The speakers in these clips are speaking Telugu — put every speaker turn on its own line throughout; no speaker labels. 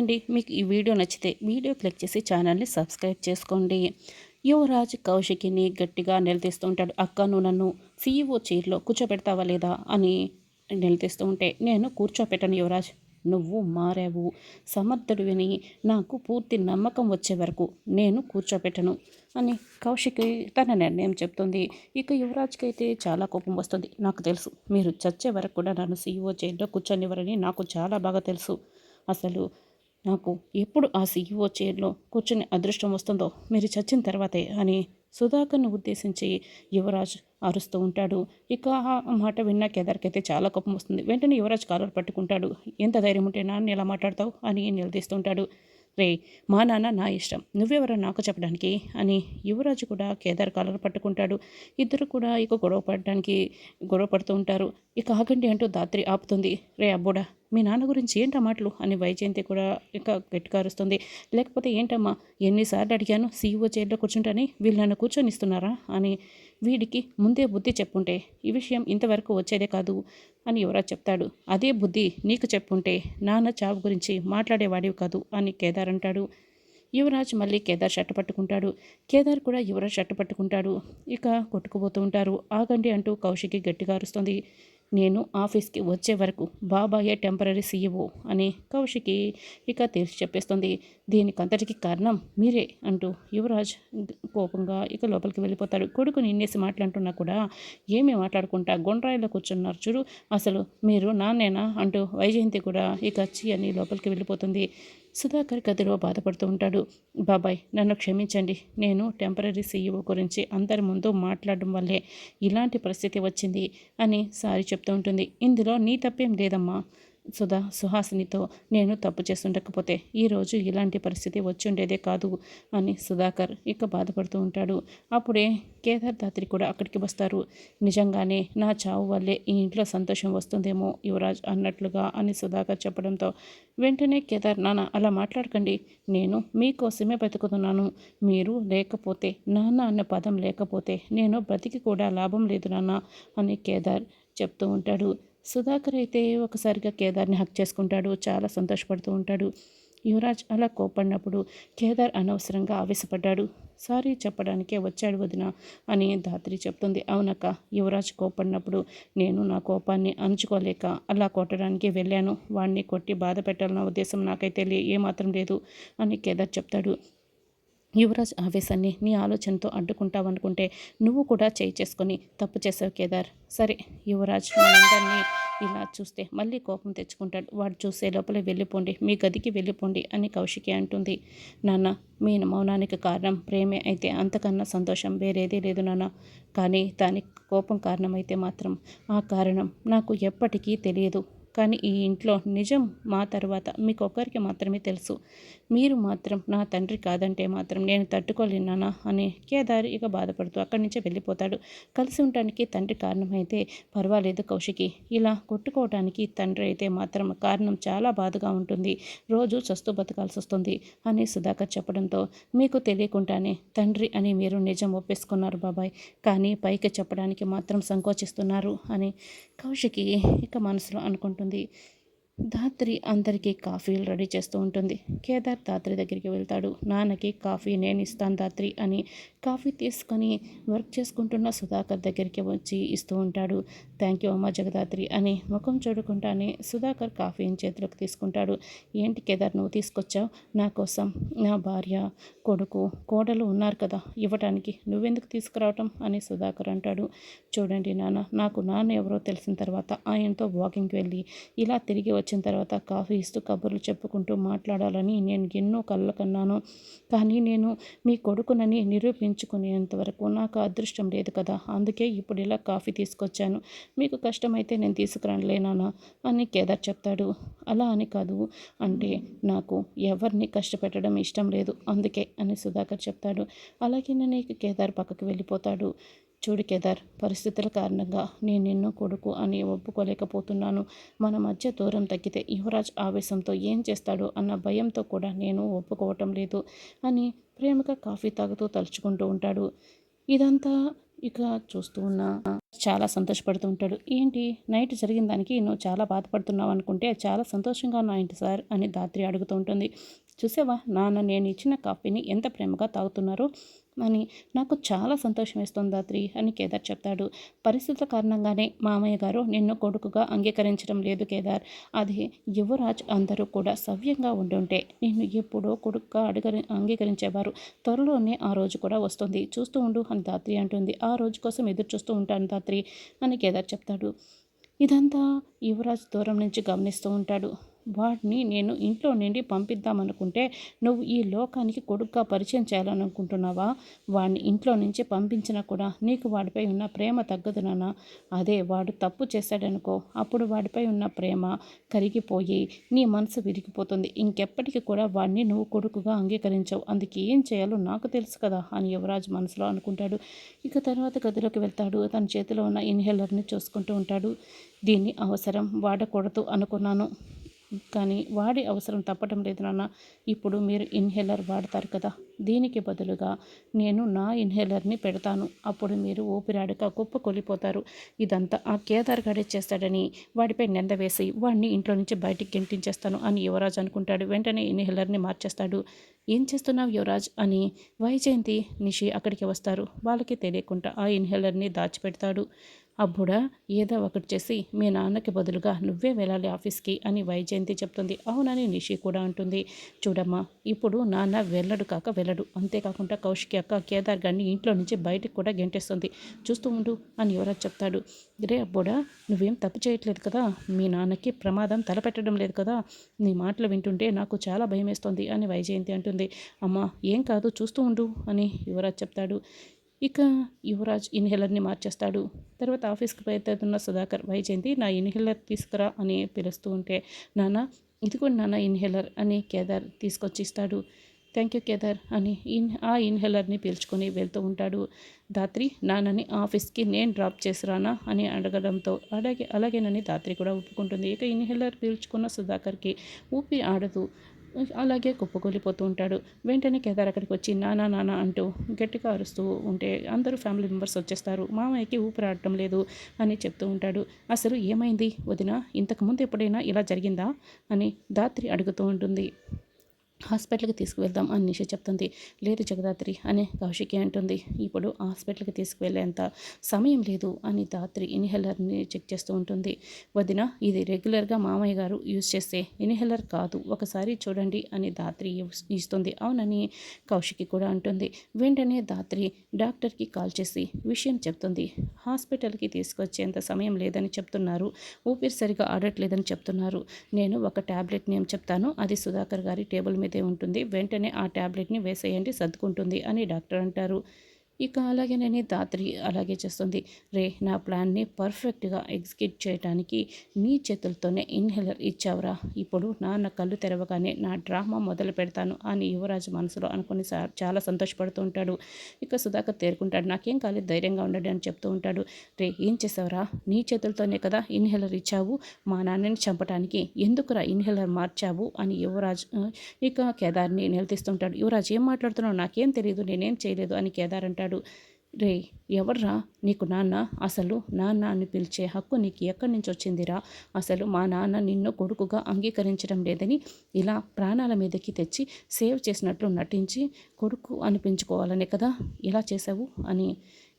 అండి. మీకు ఈ వీడియో నచ్చితే వీడియో క్లిక్ చేసి ఛానల్ని సబ్స్క్రైబ్ చేసుకోండి. యువరాజ్ కౌశికిని గట్టిగా నిలదీస్తూ ఉంటాడు. అక్క, నువ్వు నన్ను సీఈఓ చైర్లో కూర్చోబెడతావా లేదా అని నిలదీస్తూ ఉంటే, నేను కూర్చోపెట్టను యువరాజ్, నువ్వు మారావు, సమర్థుడివిని నాకు పూర్తి నమ్మకం వచ్చే వరకు నేను కూర్చోపెట్టను అని కౌశికి తన నిర్ణయం చెప్తుంది. ఇక యువరాజ్కి అయితే చాలా కోపం వస్తుంది. నాకు తెలుసు, మీరు చచ్చే వరకు కూడా నన్ను సీఈఓ చైర్లో కూర్చొనివ్వరని నాకు చాలా బాగా తెలుసు. అసలు నాకు ఎప్పుడు ఆ సీఈఓ చైర్లో కూర్చునే అదృష్టం వస్తుందో మీరు చచ్చిన తర్వాతే అని సుధాకర్ను ఉద్దేశించి యువరాజ్ అరుస్తూ ఉంటాడు. ఇక ఆ మాట విన్న కేదార్కైతే చాలా కోపం వస్తుంది. వెంటనే యువరాజ్ కాలర్ పట్టుకుంటాడు. ఎంత ధైర్యం ఉంటే నాన్న ఎలా మాట్లాడతావు అని నిలదీస్తుంటాడు. రే, మా నాన్న నా ఇష్టం, నువ్వెవరో నాకు చెప్పడానికి అని యువరాజు కూడా కేదార్ కాలర్ పట్టుకుంటాడు. ఇద్దరు కూడా ఇక గొడవ పడుతూ ఉంటారు. ఇక ఆగండి అంటూ ధాత్రి ఆపుతుంది. రే అబ్బోడా, మీ నాన్న గురించి ఏంటా మాటలు అని వైజయంతి కూడా ఇక గట్టిగా అరుస్తుంది. లేకపోతే ఏంటమ్మా, ఎన్నిసార్లు అడిగాను సీఈఓ చైర్లో కూర్చుంటాని, వీళ్ళు నన్ను కూర్చొనిస్తున్నారా అని. వీడికి ముందే బుద్ధి చెప్పుంటే ఈ విషయం ఇంతవరకు వచ్చేదే కాదు అని యువరాజ్ చెప్తాడు. అదే బుద్ధి నీకు చెప్పుంటే నాన్న చావు గురించి మాట్లాడేవాడివి కాదు అని కేదార్ అంటాడు. యువరాజ్ మళ్ళీ కేదార్ షర్టు పట్టుకుంటాడు. కేదార్ కూడా యువరాజ్ షర్టు పట్టుకుంటాడు. ఇక కొట్టుకుపోతూ ఉంటారు. ఆగండి అంటూ కౌశికి గట్టిగా అరుస్తుంది. నేను ఆఫీస్కి వచ్చే వరకు బాబాయే టెంపరరీ సీఈఓ అని కౌశికి ఇక తెలిసి చెప్పేస్తుంది. దీనికంతటికి కారణం మీరే అంటూ యువరాజ్ కోపంగా ఇక లోపలికి వెళ్ళిపోతాడు. కొడుకుని ఇన్నేసి మాట్లాడుతున్నా కూడా ఏమీ మాట్లాడుకుంటా గుండ్రాయిలో కూర్చున్నారు చూడు, అసలు మీరు నాన్నేనా అంటూ వైజయంతి కూడా ఇక చీ అని లోపలికి వెళ్ళిపోతుంది. సుధాకర్ గదిలో బాధపడుతూ ఉంటాడు. బాబాయ్, నన్ను క్షమించండి, నేను టెంపరరీ సీఈఓ గురించి అందరి ముందు మాట్లాడడం వల్లే ఇలాంటి పరిస్థితి వచ్చింది అని సారీ చెప్తూ ఉంటుంది. ఇందులో నీ తప్పేం లేదమ్మా. సుహాసినితో నేను తప్పు చేస్తుండకపోతే ఈరోజు ఇలాంటి పరిస్థితి వచ్చుండేదే కాదు అని సుధాకర్ ఇక బాధపడుతూ ఉంటాడు. అప్పుడే కేదార్ ధాత్రి కూడా అక్కడికి వస్తారు. నిజంగానే నా చావు వల్లే ఈ ఇంట్లో సంతోషం వస్తుందేమో యువరాజ్ అన్నట్లుగా అని సుధాకర్ చెప్పడంతో వెంటనే కేదార్, నాన్న అలా మాట్లాడకండి, నేను మీకోసమే బతుకుతున్నాను, మీరు లేకపోతే, నాన్న అన్న పదం లేకపోతే నేను బ్రతికి కూడా లాభం లేదు నాన్న అని కేదార్ చెప్తూ ఉంటాడు. సుధాకర్ అయితే ఒకసారిగా కేదార్ని హక్ చేసుకుంటాడు. చాలా సంతోషపడుతూ ఉంటాడు. యువరాజ్ అలా కోపడినప్పుడు కేదార్ అనవసరంగా ఆవేశపడ్డాడు. సారీ చెప్పడానికే వచ్చాడు వదిన అని ధాత్రి చెప్తుంది. అవునక్క, యువరాజ్ కోపడినప్పుడు నేను నా కోపాన్ని అణుచుకోలేక అలా కొట్టడానికి వెళ్ళాను. వాడిని కొట్టి బాధ పెట్టాలన్న ఉద్దేశం నాకైతే ఏమాత్రం లేదు అని కేదార్ చెప్తాడు. యువరాజ్ ఆవేశాన్ని నీ ఆలోచనతో అడ్డుకుంటావనుకుంటే నువ్వు కూడా చేయి చేసుకొని తప్పు చేసావు కేదార్. సరే యువరాజ్, మనందరినీ ఇలా చూస్తే మళ్ళీ కోపం తెచ్చుకుంటాడు. వాడు చూసే లోపలే వెళ్ళిపోండి, మీ గదికి వెళ్ళిపోండి అని కౌశికి అంటుంది. నాన్న, మీ మౌనానికి కారణం ప్రేమే అయితే అంతకన్నా సంతోషం వేరేదే లేదు నాన్న. కానీ దానికి కోపం కారణమైతే మాత్రం ఆ కారణం నాకు ఎప్పటికీ తెలియదు. కానీ ఈ ఇంట్లో నిజం మా తర్వాత మీకొక్కరికి మాత్రమే తెలుసు. మీరు మాత్రం నా తండ్రి కాదంటే మాత్రం నేను తట్టుకోలేనానా అని కేదార్ ఇక బాధపడుతూ అక్కడి నుంచే వెళ్ళిపోతాడు. కలిసి ఉండటానికి తండ్రి కారణమైతే పర్వాలేదు కౌశికి, ఇలా కొట్టుకోవడానికి తండ్రి అయితే మాత్రం కారణం చాలా బాధగా ఉంటుంది, రోజు చస్తూ బతకాల్సి వస్తుంది అని సుధాకర్ చెప్పడంతో, మీకు తెలియకుండానే తండ్రి అని మీరు నిజం ఒప్పేసుకున్నారు బాబాయ్, కానీ పైకి చెప్పడానికి మాత్రం సంకోచిస్తున్నారు అని కౌశికి ఇక మనసులో అనుకుంటుంది. ధాత్రి అందరికీ కాఫీలు రెడీ చేస్తూ ఉంటుంది. కేదార్ ధాత్రి దగ్గరికి వెళ్తాడు. నాన్నకి కాఫీ నేను ఇస్తాను ధాత్రి అని కాఫీ తీసుకొని వర్క్ చేసుకుంటున్న సుధాకర్ దగ్గరికి వచ్చి ఇస్తూ ఉంటాడు. థ్యాంక్ యూ అమ్మ జగదాత్రి అని ముఖం చూడకుండానే సుధాకర్ కాఫీని చేతిలోకి తీసుకుంటాడు. ఏంటి కేదార్, నువ్వు తీసుకొచ్చావు నా కోసం? నా భార్య, కొడుకు, కోడలు ఉన్నారు కదా ఇవ్వటానికి, నువ్వెందుకు తీసుకురావటం అని సుధాకర్ అంటాడు. చూడండి నాన్న, నాకు నాన్న ఎవరో తెలిసిన తర్వాత ఆయనతో వాకింగ్కి వెళ్ళి ఇలా తిరిగి వచ్చిన తర్వాత కాఫీ ఇస్తూ కబుర్లు చెప్పుకుంటూ మాట్లాడాలని నేను ఎన్నో కలలు కన్నాను. కానీ నేను మీ కొడుకునని నిరూపించుకునేంతవరకు నాకు అదృష్టం లేదు కదా, అందుకే ఇప్పుడు ఇలా కాఫీ తీసుకొచ్చాను. మీకు కష్టమైతే నేను తీసుకురాలేనా అని కేదార్ చెప్తాడు. అలా అని కాదు, అంటే నాకు ఎవరిని కష్టపెట్టడం ఇష్టం లేదు అందుకే అని సుధాకర్ చెప్తాడు. అలాగే నేను కేదార్ పక్కకు వెళ్ళిపోతాడు. చూడు కేదార్, పరిస్థితుల కారణంగా నేను నిన్ను కొడుకు అని ఒప్పుకోలేకపోతున్నాను. మన మధ్య దూరం తగ్గితే యువరాజ్ ఆవేశంతో ఏం చేస్తాడో అన్న భయంతో కూడా నేను ఒప్పుకోవటం లేదు అని ప్రేమగా కాఫీ తాగుతూ తలుచుకుంటూ ఉంటాడు. ఇదంతా ఇక చూస్తూ ఉన్న చాలా సంతోషపడుతూ ఉంటాడు. ఏంటి నైట్ జరిగిన దానికి నువ్వు చాలా బాధపడుతున్నావు అనుకుంటే చాలా సంతోషంగా ఉన్నా ఏంటి సార్ అని ధాత్రి అడుగుతూ ఉంటుంది. చూసావా నాన్న నేను ఇచ్చిన కాఫీని ఎంత ప్రేమగా తాగుతున్నారో అని నాకు చాలా సంతోషం వేస్తుంది ధాత్రి అని కేదార్ చెప్తాడు. పరిస్థితుల కారణంగానే మామయ్య గారు నిన్ను కొడుకుగా అంగీకరించడం లేదు కేదార్. అది యువరాజ్ అందరూ కూడా సవ్యంగా ఉండుంటే నిన్ను ఎప్పుడో కొడుకుగా అంగీకరించేవారు. త్వరలోనే ఆ రోజు కూడా వస్తుంది, చూస్తూ ఉండు అని ధాత్రి అంటుంది. ఆ రోజు కోసం ఎదురు చూస్తూ ఉంటాను ధాత్రి అని కేదార్ చెప్తాడు. ఇదంతా యువరాజ్ దూరం నుంచి గమనిస్తూ ఉంటాడు. వాడిని నేను ఇంట్లో నుండి పంపిద్దామనుకుంటే నువ్వు ఈ లోకానికి కొడుకుగా పరిచయం చేయాలనుకుంటున్నావా? వాడిని ఇంట్లో నుంచి పంపించినా కూడా నీకు వాడిపై ఉన్న ప్రేమ తగ్గదు నాన్న. అదే వాడు తప్పు చేశాడనుకో, అప్పుడు వాడిపై ఉన్న ప్రేమ కరిగిపోయి నీ మనసు విరిగిపోతుంది. ఇంకెప్పటికీ కూడా వాడిని నువ్వు కొడుకుగా అంగీకరించవు. అందుకే ఏం చేయాలో నాకు తెలుసు కదా అని యువరాజ్ మనసులో అనుకుంటాడు. ఇక తర్వాత గదిలోకి వెళ్తాడు. తన చేతిలో ఉన్న ఇన్హేలర్ని చూసుకుంటూ ఉంటాడు. దీన్ని అవసరం వాడకూడదు అనుకున్నాను, కానీ వాడి అవసరం తప్పటం లేదు నాన్న. ఇప్పుడు మీరు ఇన్హేలర్ వాడతారు కదా, దీనికి బదులుగా నేను నా ఇన్హేలర్ని పెడతాను. అప్పుడు మీరు ఊపిరాడక కుప్పకొలిపోతారు. ఇదంతా ఆ కేదార్ గడే చేస్తాడని వాడిపై నింద వేసి వాడిని ఇంట్లో నుంచి బయటికి గెంటించేస్తాను అని యువరాజ్ అనుకుంటాడు. వెంటనే ఇన్హేలర్ని మార్చేస్తాడు. ఏం చేస్తున్నావు యువరాజ్ అని వైజయంతి నిషి అక్కడికి వస్తారు. వాళ్ళకి తెలియకుండా ఆ ఇన్హేలర్ని దాచిపెడతాడు. అబ్బుడా ఏదో ఒకటి చేసి మీ నాన్నకి బదులుగా నువ్వే వెళ్ళాలి ఆఫీస్కి అని వైజయంతి చెప్తుంది. అవునని నిషి కూడా అంటుంది. చూడమ్మా ఇప్పుడు నాన్న వెళ్ళడు కాక వెళ్ళడు, అంతేకాకుండా కౌశికి అక్క కేదార్ గారిని ఇంట్లో నుంచి బయటికి కూడా గెంటేస్తుంది, చూస్తూ ఉండు అని యువరాజ్ చెప్తాడు. రే అబ్బుడా నువ్వేం తప్పు చేయట్లేదు కదా, మీ నాన్నకి ప్రమాదం తలపెట్టడం లేదు కదా, నీ మాటలు వింటుంటే నాకు చాలా భయం వేస్తుంది అని వైజయంతి అంటుంది. అమ్మా ఏం కాదు చూస్తూ ఉండు అని యువరాజ్ చెప్తాడు. ఇక యువరాజ్ ఇన్హేలర్ని మార్చేస్తాడు. తర్వాత ఆఫీస్కి బయలుదేరుతున్న సుధాకర్ వైజయంతి నా ఇన్హేలర్ తీసుకురా అని పిలుస్తూ ఉంటే, నాన్న ఇదిగోండి నాన్న ఇన్హేలర్ అని కేదార్ తీసుకొచ్చి ఇస్తాడు. థ్యాంక్ యూ కేదార్ అని ఆ ఇన్హేలర్ని పీల్చుకొని వెళ్తూ ఉంటాడు. ధాత్రి నాన్నని ఆఫీస్కి నేను డ్రాప్ చేసిరానా అని అడగడంతో అలాగేనని ధాత్రి కూడా ఒప్పుకుంటుంది. ఇక ఇన్హేలర్ పీల్చుకున్న సుధాకర్కి ఊపిరి ఆడదు, అలాగే కుప్పకూలిపోతూ ఉంటాడు. వెంటనే కేదార్ అక్కడికి వచ్చి నానా నానా అంటూ గట్టిగా అరుస్తూ ఉంటే అందరూ ఫ్యామిలీ మెంబర్స్ వచ్చేస్తారు. మామయ్యకి ఊపిరాడటం లేదు అని చెప్తూ ఉంటాడు. అసలు ఏమైంది వదిన, ఇంతకుముందు ఎప్పుడైనా ఇలా జరిగిందా అని ధాత్రి అడుగుతూ ఉంటుంది. హాస్పిటల్కి తీసుకువెళ్దాం అని నిష చెప్తుంది. లేదు జగదాత్రి అని కౌశికి అంటుంది. ఇప్పుడు హాస్పిటల్కి తీసుకువెళ్ళేంత సమయం లేదు అని ధాత్రి ఇన్హేలర్ని చెక్ చేస్తూ ఉంటుంది. వదిన ఇది రెగ్యులర్గా మామయ్య గారు యూజ్ చేసే ఇన్హేలర్ కాదు, ఒకసారి చూడండి అని ధాత్రి ఇస్తుంది. అవునని కౌశికి కూడా అంటుంది. వెంటనే ధాత్రి డాక్టర్కి కాల్ చేసి విషయం చెప్తుంది. హాస్పిటల్కి తీసుకొచ్చేంత సమయం లేదని చెప్తున్నారు, ఊపిరి సరిగా ఆడట్లేదని చెప్తున్నారు. నేను ఒక ట్యాబ్లెట్ నేమ్ చెప్తాను, అది సుధాకర్ గారి టేబుల్ మీద ఉంటుంది, వెంటనే ఆ ట్యాబ్లెట్ని వేసేయండి సర్దుకుంటుంది అని డాక్టర్ అంటారు. ఇక అలాగేనని ధాత్రి అలాగే చేస్తుంది. రే నా ప్లాన్ని పర్ఫెక్ట్గా ఎగ్జిక్యూట్ చేయడానికి నీ చేతులతోనే ఇన్హేలర్ ఇచ్చావురా, ఇప్పుడు నాన్న కళ్ళు తెరవగానే నా డ్రామా మొదలు పెడతాను అని యువరాజు మనసులో అనుకుని చాలా సంతోషపడుతూ ఉంటాడు. ఇక సుధాకర్ తేరుకుంటాడు. నాకేం కాలేదు ధైర్యంగా ఉండండి అని చెప్తూ ఉంటాడు. రే ఏం చేసావురా, నీ చేతులతోనే కదా ఇన్హేలర్ ఇచ్చావు, మా నాన్నని చంపడానికి ఎందుకురా ఇన్హేలర్ మార్చావు అని యువరాజ్ ఇక కేదార్ని నిలదీస్తుంటాడు. యువరాజ్ ఏం మాట్లాడుతున్నావు, నాకేం తెలియదు, నేనేం చేయలేదు అని కేదార్ అంటాడు. రే ఎవర్రా నీకు నాన్న, అసలు నాన్న అని పిలిచే హక్కు నీకు ఎక్కడి నుంచి వచ్చిందిరా, అసలు మా నాన్న నిన్ను కొడుకుగా అంగీకరించడం లేదని ఇలా ప్రాణాల మీదకి తెచ్చి సేవ్ చేసినట్లు నటించి కొడుకు అనిపించుకోవాలనే కదా ఇలా చేసావు అని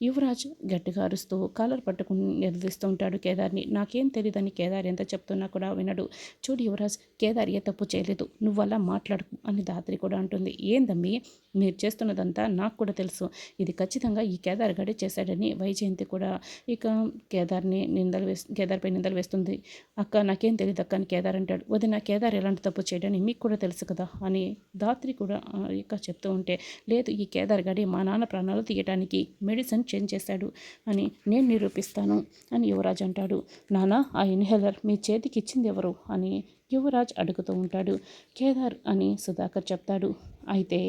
యువరాజ్ గట్టిగా అరుస్తూ కాలర్ పట్టుకుని నిలదీస్తూ ఉంటాడు కేదార్ని. నాకేం తెలియదని కేదార్ ఎంత చెప్తున్నా కూడా వినడు. చూడు యువరాజ్, కేదార్ ఏ తప్పు చేయలేదు, నువ్వు అలా మాట్లాడుకు అని ధాత్రి కూడా అంటుంది. ఏందమ్మి మీరు చేస్తున్నదంతా నాకు కూడా తెలుసు, ఇది ఖచ్చితంగా ఈ కేదార్ గడే చేశాడని వైజయంతి కూడా ఇక కేదార్పై నిందలు వేస్తుంది. అక్క నాకేం తెలియదు అక్క అని కేదార్ అంటాడు. వదిన కేదార్ ఎలాంటి తప్పు చేయడని మీకు కూడా తెలుసు కదా అని ధాత్రి కూడా ఇక చెప్తూ ఉంటే, లేదు ఈ కేదార్ గడి మా నాన్న ప్రాణాలు తీయటానికి మెడిసిన్ చేంజ్ చేశాడు అని నేను నిరూపిస్తాను అని యువరాజ్ అంటాడు. నాన్న ఆ ఇన్హేలర్ మీ చేతికి ఇచ్చింది ఎవరు అని యువరాజ్ అడుగుతూ ఉంటాడు. కేదార్ అని సుధాకర్ చెప్తాడు. అయితే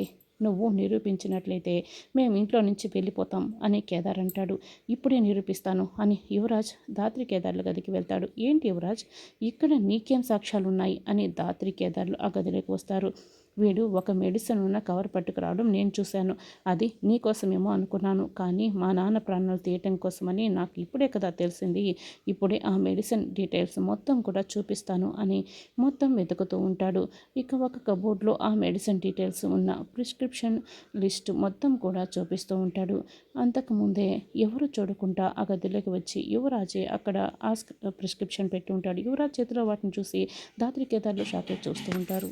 నువ్వు నిరూపించినట్లయితే మేము ఇంట్లో నుంచి వెళ్ళిపోతాం అని కేదార్ అంటాడు. ఇప్పుడే నిరూపిస్తాను అని యువరాజ్ దాత్రి కేదార్ల గదికి వెళ్తాడు. ఏంటి యువరాజ్, ఇక్కడ నీకేం సాక్ష్యాలు ఉన్నాయి అని దాత్రి కేదార్లు ఆ గదిలోకి వస్తారు. వీడు ఒక మెడిసిన్ ఉన్న కవర్ పట్టుకురావడం నేను చూశాను. అది నీకోసమేమో అనుకున్నాను, కానీ మా నాన్న ప్రాణాలు తీయటం కోసమని నాకు ఇప్పుడే కదా తెలిసింది. ఇప్పుడే ఆ మెడిసిన్ డీటెయిల్స్ మొత్తం కూడా చూపిస్తాను అని మొత్తం వెతుకుతూ ఉంటాడు. ఇక ఒక కబోర్డ్లో ఆ మెడిసిన్ డీటెయిల్స్ ఉన్న ప్రిస్క్రిప్షన్ లిస్ట్ మొత్తం కూడా చూపిస్తూ ఉంటాడు. అంతకుముందే ఎవరు చూడకుండా ఆ గదిలోకి వచ్చి యువరాజే అక్కడ ఆ ప్రిస్క్రిప్షన్ పెట్టి ఉంటాడు. యువరాజ్ చేతిలో వాటిని చూసి దాత్రి కేదార్లు షాకే చూస్తూ ఉంటారు.